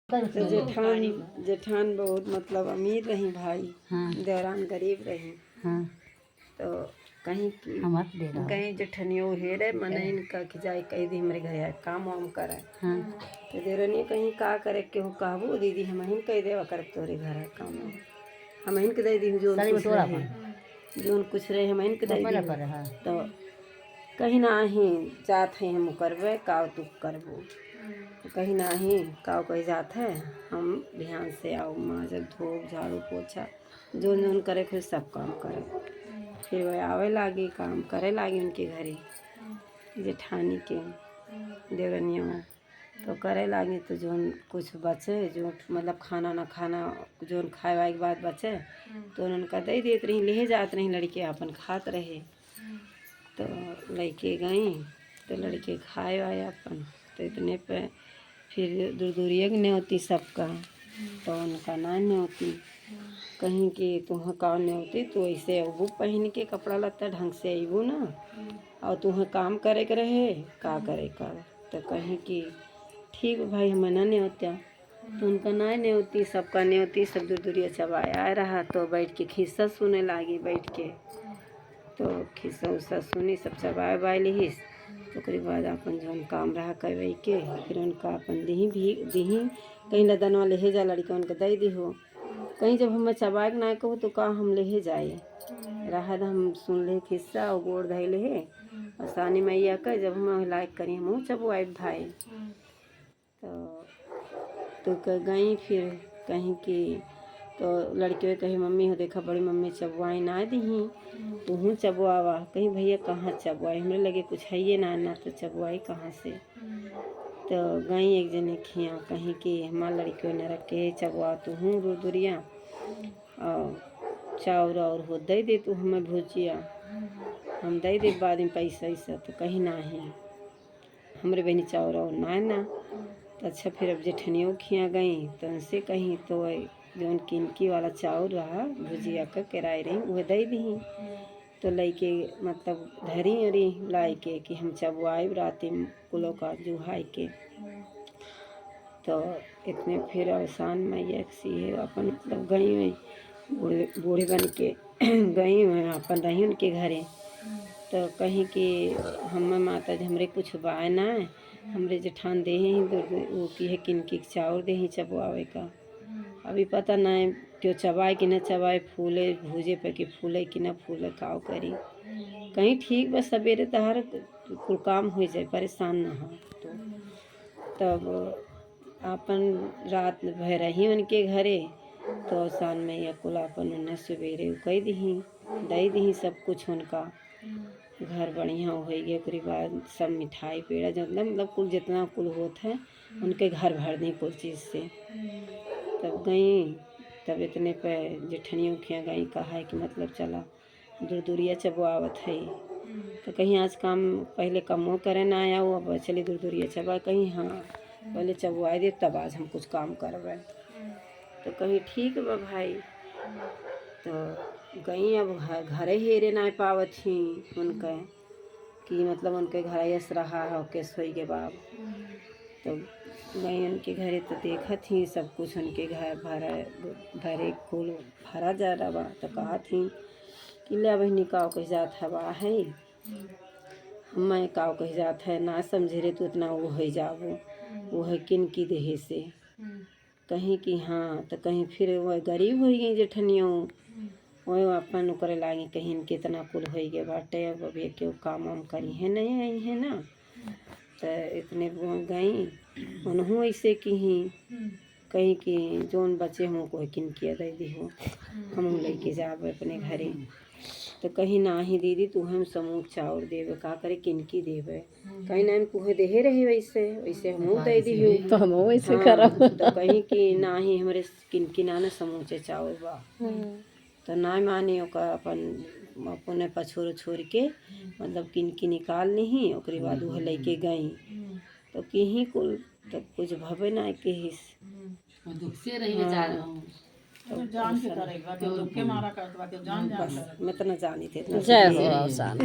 तो जेठान जेठान बहुत मतलब अमीर रही भाई। हाँ। देवरान गरीब रही। हाँ। तो कहीं की कहीं जेठनियो हेरे मने इनका कि जाए कही दी हमारे घर आए काम वाम करे। हाँ। तो देवरानी कहीं का करे के हो कहबो दीदी हम हिन कह देवा कर तोरे घर है काम हम हिन के दे दी जो कुछ रहे हम हिन के दे दी। तो कहीं ना ही जात है हम करबे का तू करबो तो कहीं ना ही काव कही जात है हम ध्यान से आओ माँ जब धोप झाड़ू पोछा जोन जोन करे फिर सब काम करे। फिर वह आवे लागी काम करे लागी उनके घरे जेठानी के देवरनियों तो करे लागी। तो जोन कुछ बचे जो मतलब खाना ना खाना जोन खाए वाए के बाद बचे तो उनका दे देते रही ले जात रही लड़के अपन खात रहे। तो लड़के गई तो लड़के खाए वाए अपन तो इतने पे फिर दूर दूरिया नहीं होती सबका। तो उनका ना नहीं होती कहीं की तुम्हें का नहीं होती तो ऐसे अबू पहन के कपड़ा लत्ता ढंग से अबू ना और तुम्हें काम करे के रहे का करे का। तो कहीं की ठीक भाई हमें ना नहीं होता तो उनका ना नहीं होती सबका नहीं होती सब दूर दूरिया चबाए आए रहा। तो बैठ के खिस्सा सुने लागी बैठ के तो खिस्सा उस्सा सुनी सब चबाए बाए ली। तो ओकरे बाद अपन जौन काम रहा करवाई के फिर उनका अपन दही कहीं लदन वाले ले जा लड़के उनके दे दी हो कहीं जब हमें चबाए ना कहो तो का हम ले जाए रहा हम सुन ले खिस्सा और गोड़ धैले है और सानी मैया का जब हम लायक करी हम चबुआए भाई। तो गई फिर कहीं की तो लड़के कही मम्मी हो देखा बड़ी मम्मी चबुआई ना दी तो हूँ चबुआवा कहीं भैया कहाँ चबुआई हमें लगे कुछ है ये ना तो चबुआई कहाँ से। तो गई एक जने खिया कहीं कि हमारा लड़कियों ने रखे चबुआ तो हूँ दूरिया और चाउर और हो दे दे तू हमें भुजिया हम दे दे बाद में पैसा ऐसा तो कहीं ना ही हमारे बहनी चाउर और ना तो अच्छा फिर अब जेठनियों खिया गई तो उनसे कहीं तो जो किनकी वाला चाउर रहा भुजिया का किराए रही वह दे दी। तो लैके मतलब धरी अरी लाई के कि हम चबुआई राती कुलों का जुहाई के। तो इतने फिर अवसान मैया सी अपन मतलब गई हुई बूढ़े बन के गई हुई अपन रही उनके घरे। तो कहीं कि हम माता जी हमरे कुछ बाय ना हमरे जेठान दे ही वो की है किनकी चाउर दे ही चबुआवे का अभी पता ना है क्यों चबाए कि न चबाए फूले भूजे पे कि फूले कि न फूले काव करी कहीं ठीक बस सवेरे तहार कुल काम हो जाए परेशान ना हो। तो तब अपन रात भर रही उनके घरे तो शान में या कुल अपन उन्हें सवेरे कह दे दी सब कुछ उनका घर बढ़िया हो गई ओकरे बाद सब मिठाई पेड़ा जो मतलब कुल जितना कुल होता है उनके घर भर दी कुल चीज़ से। तब गई तब इतने पे जेठनियों खिया गई कहा कि मतलब चला दूर दूरिया चबुआवत है तो कहीं आज काम पहले कमो करे ना आया वो अब चली दूर दूरिया चबा कहीं हाँ पहले चबुआए दे तब आज हम कुछ काम करवे। तो कहीं ठीक बा भाई। तो गई अब घरे हेरे ना पावत ही उनके कि मतलब उनके घर यस रहा हो के सोई के बाब। तो गई उनके घरे तो देखा थी सब कुछ उनके घर भरे कुल भरा जा रहा तो कहा थी कि ले बहनी काव कह जात हवा है मैं काव कह जात है ना समझे रे तो इतना वो हो जाबो वो है किन की देहे से कहीं कि हाँ तो कहीं फिर वह गरीब हो गई जेठनियों वह अपन करे लागी कहीं कितना कुल हो गए बाटे अब अभी क्यों काम वाम करी है नहीं आई है ना। तो इतने गई उन्हों ऐसे की ही कहीं कि जोन बचे हों कोई किन किया दे दी हो हम लेके जाब अपने घरे। तो कहीं ना ही दीदी तू हम समूह चाउर देवे का करे किनकी देवे कहीं ना तुहे देहे रहे वैसे वैसे हम दे दी हो तो हम वैसे करब। तो कहीं कि ना ही हमारे किनकी ना न समूचे चाउर बा तो ना माने ओका अपन अपने पछोर छोड़ के मतलब किनकी निकाल ली ओकरे बाद वह लेके गई तो कहीं कुल तब कुछ भवे ना के हिस दुख से रही बेचारा जान के करेगा तो दुख के मारा करवा के जान बस मैं तो न जानी थी जय हो अवसान।